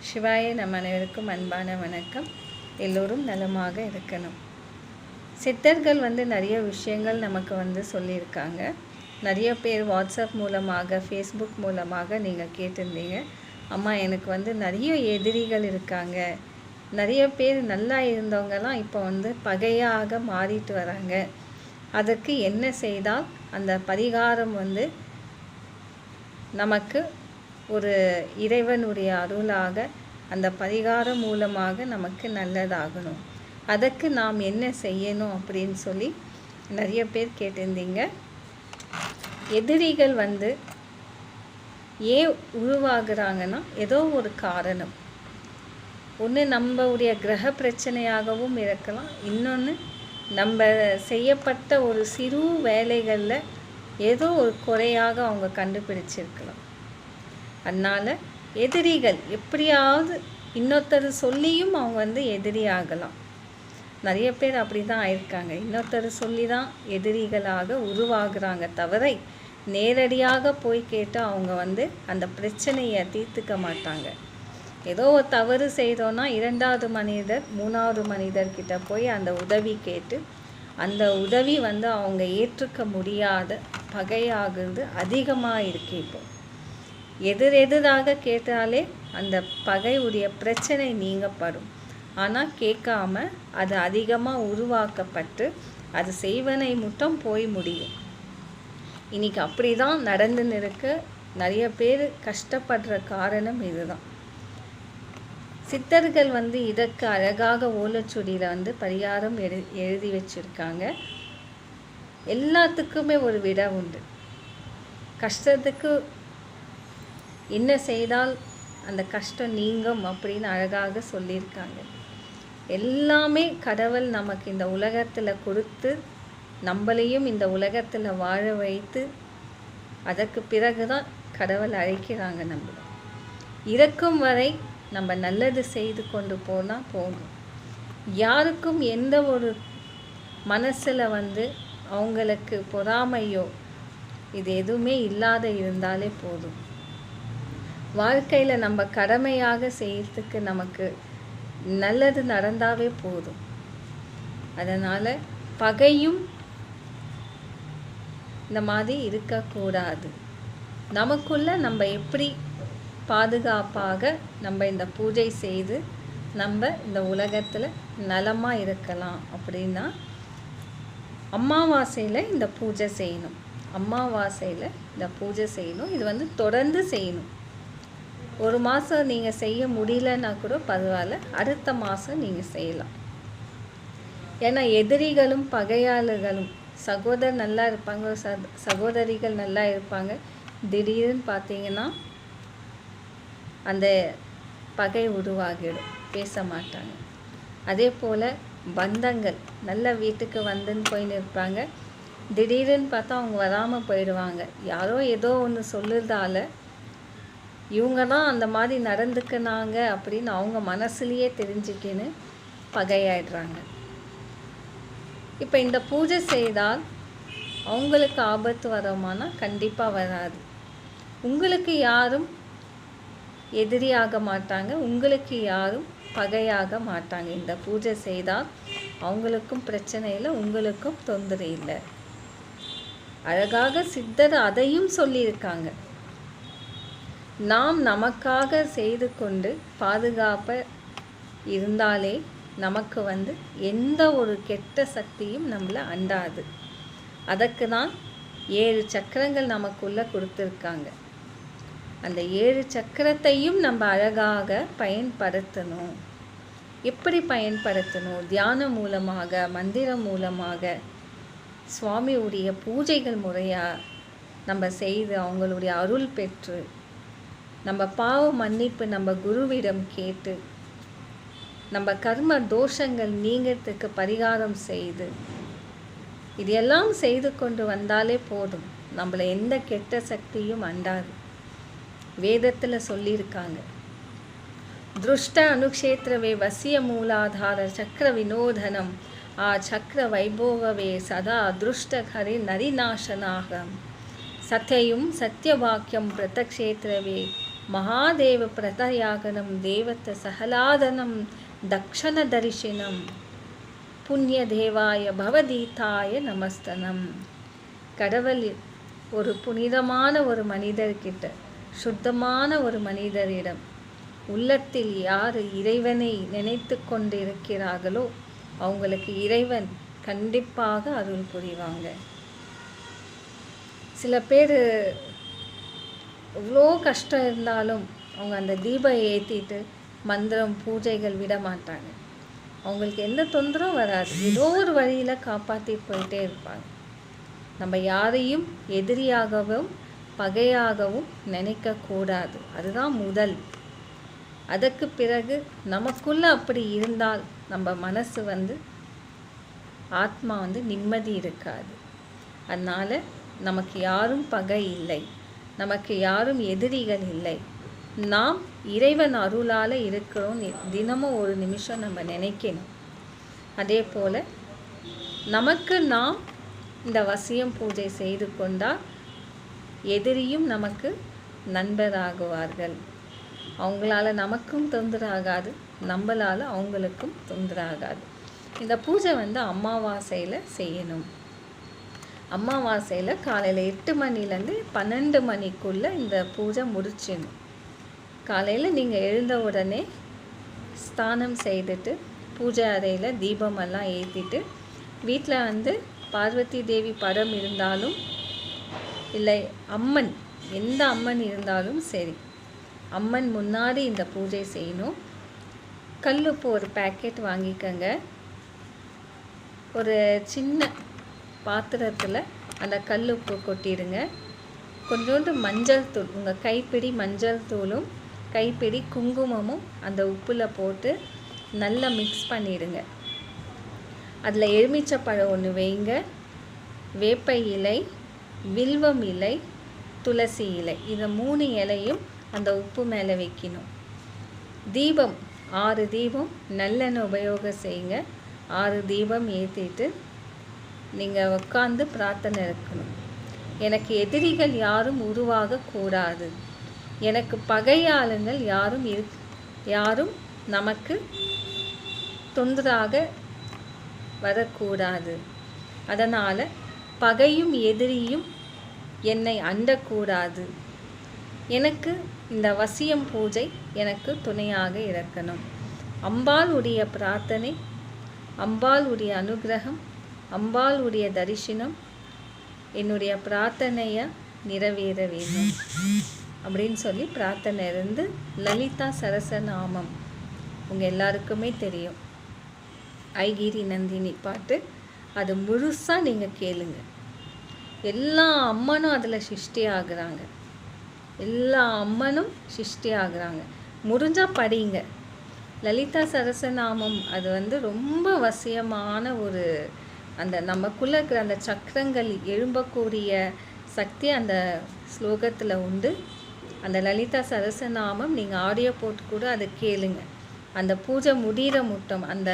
சிவாய நம் அனைவருக்கும் அன்பான வணக்கம். எல்லோரும் நலமாக இருக்கணும். சித்தர்கள் நிறைய விஷயங்கள் நமக்கு சொல்லியிருக்காங்க. நிறைய பேர் வாட்ஸ்அப் மூலமாக, ஃபேஸ்புக் மூலமாக நீங்கள் கேட்டிருந்தீங்க, அம்மா எனக்கு நிறைய எதிரிகள் இருக்காங்க, நிறைய பேர் நல்லா இருந்தவங்கலாம் இப்போ பகையாக மாறிட்டு வராங்க, அதற்கு என்ன செய்தால் அந்த பரிகாரம் நமக்கு ஒரு இறைவனுடைய அருளாக அந்த பரிகாரம் மூலமாக நமக்கு நல்லதாகணும், அதற்கு நாம் என்ன செய்யணும் அப்படின்னு சொல்லி நிறைய பேர் கேட்டிருந்தீங்க. எதிரிகள் ஏன் உருவாகிறாங்கன்னா ஏதோ ஒரு காரணம். ஒன்று நம்மளுடைய கிரக பிரச்சனையாகவும் இருக்கலாம், இன்னொன்று நம்ம செய்யப்பட்ட ஒரு சிறு வேலைகளில் ஏதோ ஒரு குறையாக அவங்க கண்டுபிடிச்சிருக்கலாம். அதனால் எதிரிகள் எப்படியாவது இன்னொருத்தர் சொல்லியும் அவங்க எதிரியாகலாம். நிறைய பேர் அப்படி தான் ஆயிருக்காங்க. இன்னொருத்தர் சொல்லி தான் எதிரிகளாக உருவாகிறாங்க தவிர நேரடியாக போய் கேட்டால் அவங்க அந்த பிரச்சனையை தீர்த்துக்க மாட்டாங்க. ஏதோ ஒரு தவறு செய்தோன்னா இரண்டாவது மனிதர் மூணாவது மனிதர்கிட்ட போய் அந்த உதவி கேட்டு அந்த உதவி அவங்க ஏற்றுக்க முடியாத பகையாகிறது அதிகமாக இருக்கு. இப்போ எதிராக கேட்டாலே அந்த பகையுடைய பிரச்சனை நீங்கப்படும். ஆனால் கேட்காம அது அதிகமாக உருவாக்கப்பட்டு அது செய்வனை மட்டும் போய் முடியும். இன்றைக்கி அப்படி தான் நடந்துன்னு இருக்க. நிறைய பேர் கஷ்டப்படுற காரணம் இதுதான். சித்தர்கள் இதற்கு அழகாக ஓலைச்சுவடியில் பரிகாரம் எழுதி வச்சுருக்காங்க. எல்லாத்துக்குமே ஒரு விட உண்டு. கஷ்டத்துக்கு என்ன செய்தால் அந்த கஷ்டம் நீங்கும் அப்படின்னு அழகாக சொல்லியிருக்காங்க. எல்லாமே கடவுள் நமக்கு இந்த உலகத்தில் கொடுத்து நம்மளையும் இந்த உலகத்தில் வாழ வைத்து அதற்கு பிறகு தான் கடவுள் அழைக்கிறாங்க. நம்மள இறக்கும் வரை நம்ம நல்லது செய்து கொண்டு போனால் போதும். யாருக்கும் எந்த ஒரு மனசில் அவங்களுக்கு பொறாமையோ இது எதுவுமே இல்லாத இருந்தாலே போதும். வாழ்க்கையில் நம்ம கடமையாக செய்யறதுக்கு நமக்கு நல்லது நடந்தாவே போதும். அதனால் பகையும் இந்த மாதிரி இருக்கக்கூடாது. நமக்குள்ள நம்ம எப்படி பாதுகாப்பாக நம்ம இந்த பூஜை செய்து நம்ம இந்த உலகத்தில் நலமாக இருக்கலாம் அப்படின்னா அமாவாசையில் இந்த பூஜை செய்யணும். அமாவாசையில் இந்த பூஜை செய்யணும். இது தொடர்ந்து செய்யணும். ஒரு மாதம் நீங்கள் செய்ய முடியலன்னா கூட பரவாயில்ல, அடுத்த மாதம் நீங்கள் செய்யலாம். ஏன்னா எதிரிகளும் பகையாளர்களும் சகோதரர் நல்லா இருப்பாங்க, சகோதரிகள் நல்லா இருப்பாங்க. திடீர்னு பார்த்தீங்கன்னா அந்த பகை உருவாகிடும், பேச மாட்டாங்க. அதே போல் பந்தங்கள் நல்ல வீட்டுக்கு வந்துன்னு போயின்னு இருப்பாங்க, திடீர்னு பார்த்தா அவங்க வராமல் போயிடுவாங்க. யாரோ ஏதோ ஒன்று சொல்லுறதால இவங்க தான் அந்த மாதிரி நடந்துக்கினாங்க அப்படின்னு அவங்க மனசுலேயே தெரிஞ்சுக்கின்னு பகையாயிடுறாங்க. இப்போ இந்த பூஜை செய்தால் அவங்களுக்கு ஆபத்து வரோமானா கண்டிப்பாக வராது. உங்களுக்கு யாரும் எதிரியாக மாட்டாங்க, உங்களுக்கு யாரும் பகையாக மாட்டாங்க. இந்த பூஜை செய்தால் அவங்களுக்கும் பிரச்சனை இல்லை, உங்களுக்கும் தொந்தரவு இல்லை. அழகாக சித்தர் அதையும் சொல்லியிருக்காங்க. நாம் நமக்காக செய்து கொண்டு பாதுகாப்ப இருந்தாலே நமக்கு எந்த ஒரு கெட்ட சக்தியும் நம்மளை அண்டாது. அதற்கு தான் 7 சக்கரங்கள் நமக்குள்ளே கொடுத்துருக்காங்க. அந்த 7 சக்கரத்தையும் நம்ம அழகாக பயன்படுத்தணும். எப்படி பயன்படுத்தணும்? தியானம் மூலமாக, மந்திரம் மூலமாக, சுவாமியுடைய பூஜைகள் முறையாக நம்ம செய்து அவங்களுடைய அருள் பெற்று நம்ம பாவ மன்னிப்பு நம்ம குருவிடம் கேட்டு நம்ம கர்ம தோஷங்கள் நீங்கிறதுக்கு பரிகாரம் செய்து இதெல்லாம் செய்து கொண்டு வந்தாலே போதும். நம்மளை எந்த கெட்ட சக்தியும் அண்டாது. வேதத்தில் சொல்லியிருக்காங்க, திருஷ்ட அனுக்ஷேத்திரவே வசிய மூலாதார சக்கர வினோதனம் ஆ சக்கர வைபோகவே சதா திருஷ்ட ஹரி நரிநாசனாக சத்தையும் சத்தியவாக்கியம் பிரதக்ஷேத்திரவே மகாதேவ பிரதயாகனம் தேவத்த சகலாதனம் தக்ஷண தரிசனம் புண்ணிய தேவாய பவதீதாய நமஸ்தனம். கடவுள் ஒரு புனிதமான ஒரு மனிதர்கிட்ட, சுத்தமான ஒரு மனிதரிடம் உள்ளத்தில் யார் இறைவனை நினைத்து கொண்டிருக்கிறார்களோ அவங்களுக்கு இறைவன் கண்டிப்பாக அருள் புரிவாங்க. சில பேர் எவ்வளோ கஷ்டம் இருந்தாலும் அவங்க அந்த தீபம் ஏற்றிட்டு மந்திரம் பூஜைகள் விட மாட்டாங்க. அவங்களுக்கு எந்த தொந்தரவும் வராது, ஏதோ ஒரு வழியில் காப்பாற்றிட்டு போயிட்டே இருப்பாங்க. நம்ம யாரையும் எதிரியாகவும் பகையாகவும் நினைக்கக்கூடாது, அதுதான் முதல். அதற்கு பிறகு நமக்குள்ளே அப்படி இருந்தால் நம்ம மனசு ஆத்மா நிம்மதி இருக்காது. அதனால் நமக்கு யாரும் பகை இல்லை, நமக்கு யாரும் எதிரிகள் இல்லை. நாம் இறைவன் அருளால் இருக்கிறோம். தினமும் ஒரு நிமிஷம் நம்ம நினைக்கணும். அதே போல் நமக்கு நாம் இந்த வசியம் பூஜை செய்து கொண்டால் எதிரியும் நமக்கு நண்பராகுவார்கள். அவங்களால நமக்கும் தொந்தராகாது, நம்மளால் அவங்களுக்கும் தொந்தராகாது. இந்த பூஜை அமாவாசையில் செய்யணும். அமாவாசையில் காலையில் 8 மணிலேருந்து 12 மணிக்குள்ளே இந்த பூஜை முடிச்சிடணும். காலையில் நீங்கள் எழுந்த உடனே ஸ்நானம் செய்துட்டு பூஜை அறையில் தீபமெல்லாம் ஏற்றிட்டு வீட்டில் பார்வதி தேவி படம் இருந்தாலும் இல்லை அம்மன், எந்த அம்மன் இருந்தாலும் சரி, அம்மன் முன்னாடி இந்த பூஜை செய்யணும். கல்லுப்பு ஒரு பேக்கெட் வாங்கிக்கங்க. ஒரு சின்ன பாத்திரத்தில் அந்த கல்லுப்பு கொட்டிடுங்க. கொஞ்சோண்டு மஞ்சள் தூள், உங்கள் கைப்பிடி மஞ்சள் தூளும் கைப்பிடி குங்குமமும் அந்த உப்பில் போட்டு நல்லா மிக்ஸ் பண்ணிடுங்க. அதில் எலுமிச்சப்பழம் ஒன்று வைங்க, வேப்ப இலை, வில்வம் இலை, துளசி இலை, இந்த 3 இலையும் அந்த உப்பு மேலே வைக்கணும். தீபம் 6 தீபம் நல்லெண்ணெய் உபயோகம் செய்யுங்க. 6 தீபம் ஏற்றிட்டு நீங்கள் உட்காந்து பிரார்த்தனை இருக்கணும். எனக்கு எதிரிகள் யாரும் உருவாகக்கூடாது, எனக்கு பகையாளுங்கள் யாரும் நமக்கு தொந்தராக வரக்கூடாது. அதனால் பகையும் எதிரியும் என்னை அண்டக்கூடாது. எனக்கு இந்த வசியம் பூஜை எனக்கு துணையாக இருக்கணும். அம்பாளுடைய பிரார்த்தனை, அம்பாளுடைய அனுகிரகம், அம்பாளுடைய தரிசனம் என்னுடைய பிரார்த்தனையை நிறைவேற வேண்டும் அப்படின்னு சொல்லி பிரார்த்தனை இருந்து லலிதா சரசநாமம் உங்கள் எல்லாருக்குமே தெரியும். ஐகிரி நந்தினி பாட்டு, அது முழுசாக நீங்கள் கேளுங்க. எல்லா அம்மனும் அதில் சிருஷ்டி ஆகுறாங்க, எல்லா அம்மனும் சிருஷ்டி ஆகுறாங்க. முடிஞ்சால் படிங்க லலிதா சரசநாமம். அது ரொம்ப வசியமான ஒரு அந்த நமக்குள்ளே இருக்கிற அந்த சக்கரங்கள் எழும்பக்கூடிய சக்தி அந்த ஸ்லோகத்தில் உண்டு. அந்த லலிதா சரசநாமம் நீங்கள் ஆடியோ போட்டு கூட அதை கேளுங்க. அந்த பூஜை முடிகிற முட்டம், அந்த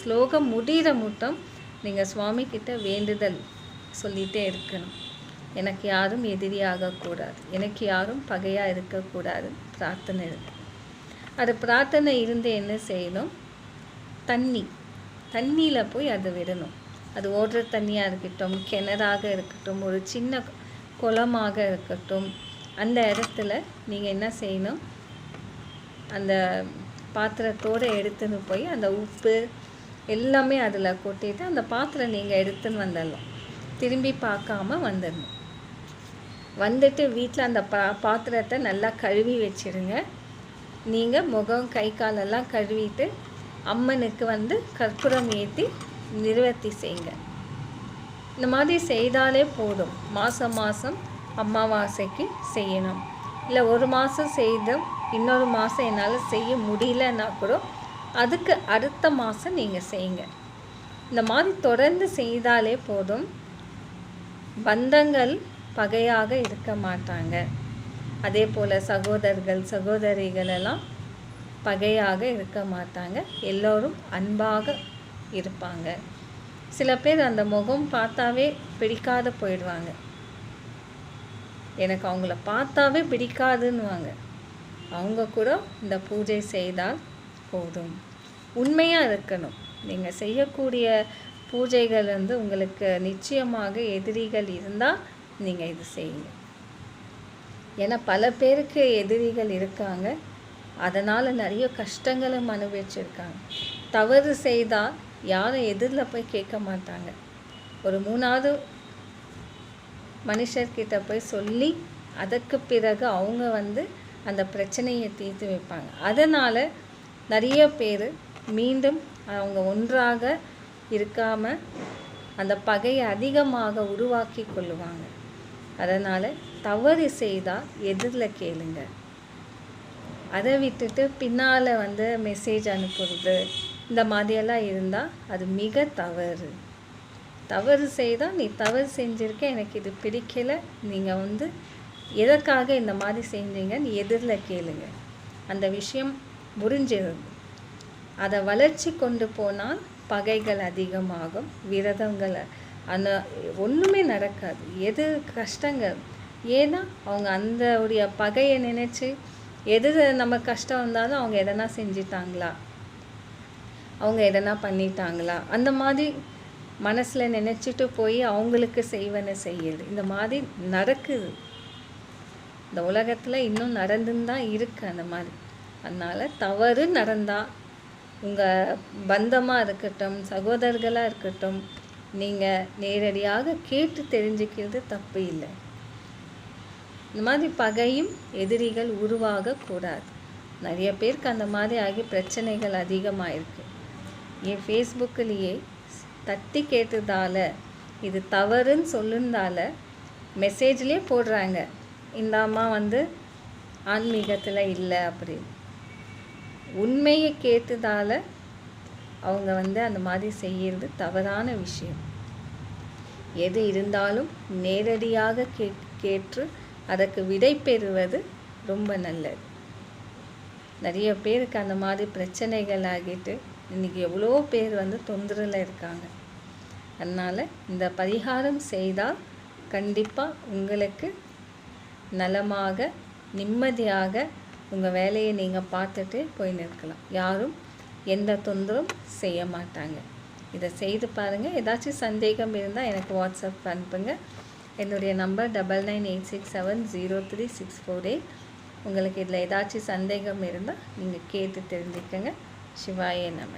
ஸ்லோகம் முடிகிற முட்டம் நீங்கள் சுவாமி கிட்ட வேண்டுதல் சொல்லிகிட்டே இருக்கணும். எனக்கு யாரும் எதிரியாகக்கூடாது, எனக்கு யாரும் பகையாக இருக்கக்கூடாது பிரார்த்தனை இருக்கு. அது பிரார்த்தனை இருந்து என்ன செய்யணும், தண்ணியில் போய் அதை விடணும். அது ஓடுற தண்ணியாக இருக்கட்டும், கிணறாக இருக்கட்டும், ஒரு சின்ன குளமாக இருக்கட்டும், அந்த இடத்துல நீங்கள் என்ன செய்யணும், அந்த பாத்திரத்தோடு எடுத்துன்னு போய் அந்த உப்பு எல்லாமே அதில் கொட்டிட்டு அந்த பாத்திரம் நீங்கள் எடுத்துன்னு வந்துடலாம். திரும்பி பார்க்காம வந்துடணும். வந்துட்டு வீட்டில் அந்த பாத்திரத்தை நல்லா கழுவி வச்சிடுங்க. நீங்கள் முகம் கை காலெல்லாம் கழுவிட்டு அம்மனுக்கு கற்பூரம் ஏற்றி நிவர்த்தி செய்யுங்க. இந்த மாதிரி செய்தாலே போதும். மாதம் அமாவாசைக்கு செய்யணும். இல்லை ஒரு மாதம் செய்தும் இன்னொரு மாதம் என்னால் செய்ய முடியலன்னா கூட அதுக்கு அடுத்த மாதம் நீங்கள் செய்யுங்க. இந்த மாதிரி தொடர்ந்து செய்தாலே போதும். பந்தங்கள் பகையாக இருக்க மாட்டாங்க. அதே போல் சகோதரர்கள் சகோதரிகள் எல்லாம் பகையாக இருக்க மாட்டாங்க. எல்லோரும் அன்பாக இருப்பாங்க. சில பேர் அந்த முகம் பார்த்தாவே பிடிக்காத போயிடுவாங்க. எனக்கு அவங்கள பார்த்தாவே பிடிக்காதுன்னுவாங்க. அவங்க கூட இந்த பூஜை செய்தால் போதும். உண்மையாக இருக்கணும். நீங்கள் செய்யக்கூடிய பூஜைகள் வந்து உங்களுக்கு நிச்சயமாக எதிரிகள் இருந்தால் நீங்கள் இது செய்யுங்க. ஏன்னா பல பேருக்கு எதிரிகள் இருக்காங்க, அதனால் நிறைய கஷ்டங்களும் அனுபவிச்சிருக்காங்க. தவறு செய்தால் யாரும் எதிரில் போய் கேட்க மாட்டாங்க. ஒரு 3வது மனுஷர்கிட்ட போய் சொல்லி அதற்கு பிறகு அவங்க வந்து அந்த பிரச்சனையை தீர்த்து வைப்பாங்க. அதனால் நிறைய பேர் மீண்டும் அவங்க ஒன்றாக இருக்காமல் அந்த பகையை அதிகமாக உருவாக்கி கொள்ளுவாங்க. அதனால் தவறு செய்தால் எதிரில் கேளுங்க. அதை விட்டுட்டு பின்னால் வந்து மெசேஜ் அனுப்புறது இந்த மாதிரியெல்லாம் இருந்தால் அது மிக தவறு. தவறு செய்தால் நீ தவறு செஞ்சுருக்க, எனக்கு இது பிடிக்கலை, நீங்கள் வந்து எதற்காக இந்த மாதிரி செஞ்சீங்கன்னு எதிரில் கேளுங்க. அந்த விஷயம் புரிஞ்சிருது. அதை வளர்ச்சி கொண்டு போனால் பகைகள் அதிகமாகும், விரதங்களை ஒன்றுமே நடக்காது. எது கஷ்டங்கள், ஏன்னா அவங்க அந்த உடைய பகையை நினச்சி எது நம்ம கஷ்டம் வந்தாலும் அவங்க எதனா செஞ்சிட்டாங்களா, அவங்க எதனா பண்ணிட்டாங்களா, அந்த மாதிரி மனசில் நினச்சிட்டு போய் அவங்களுக்கு செய்வன செய்யுது. இந்த மாதிரி நடக்குது இந்த உலகத்தில், இன்னும் நடந்துன்னு தான் இருக்குது அந்த மாதிரி. அதனால் தவறு நடந்தால் உங்கள் பந்தமாக இருக்கட்டும், சகோதரர்களாக இருக்கட்டும், நீங்கள் நேரடியாக கேட்டு தெரிஞ்சுக்கிறது தப்பு இல்லை. இந்த மாதிரி பகையும் எதிரிகள் உருவாகக்கூடாது. நிறைய பேருக்கு அந்த மாதிரி ஆகி பிரச்சனைகள் அதிகமாக இருக்குது. என் ஃபேஸ்புக்கிலேயே தட்டி கேட்டதால, இது தவறுன்னு சொல்லுந்தால மெசேஜ்லேயே போடுறாங்க, இந்த அம்மா வந்து ஆன்மீகத்தில் இல்லை அப்படின்னு. உண்மையை கேட்டதால் அவங்க வந்து அந்த மாதிரி செய்கிறது தவறான விஷயம். எது இருந்தாலும் நேரடியாக கேட்டு அதற்கு விடை பெறுவது ரொம்ப நல்லது. நிறைய பேருக்கு அந்த மாதிரி பிரச்சனைகள் ஆகிட்டு இன்றைக்கி எவ்வளோ பேர் வந்து தொந்தரவில் இருக்காங்க. அதனால் இந்த பரிகாரம் செய்தால் கண்டிப்பாக உங்களுக்கு நலமாக நிம்மதியாக உங்கள் வேலையை நீங்கள் பார்த்துட்டு போய் நிற்கலாம். யாரும் எந்த தொந்தரவும் செய்ய மாட்டாங்க. இதை செய்து பாருங்கள். ஏதாச்சும் சந்தேகம் இருந்தால் எனக்கு வாட்ஸ்அப் அனுப்புங்க. என்னுடைய நம்பர் 9986703648. உங்களுக்கு இதில் ஏதாச்சும் சந்தேகம் இருந்தால் நீங்கள் கேட்டு தெரிஞ்சுக்கங்க. சிவாயே நம.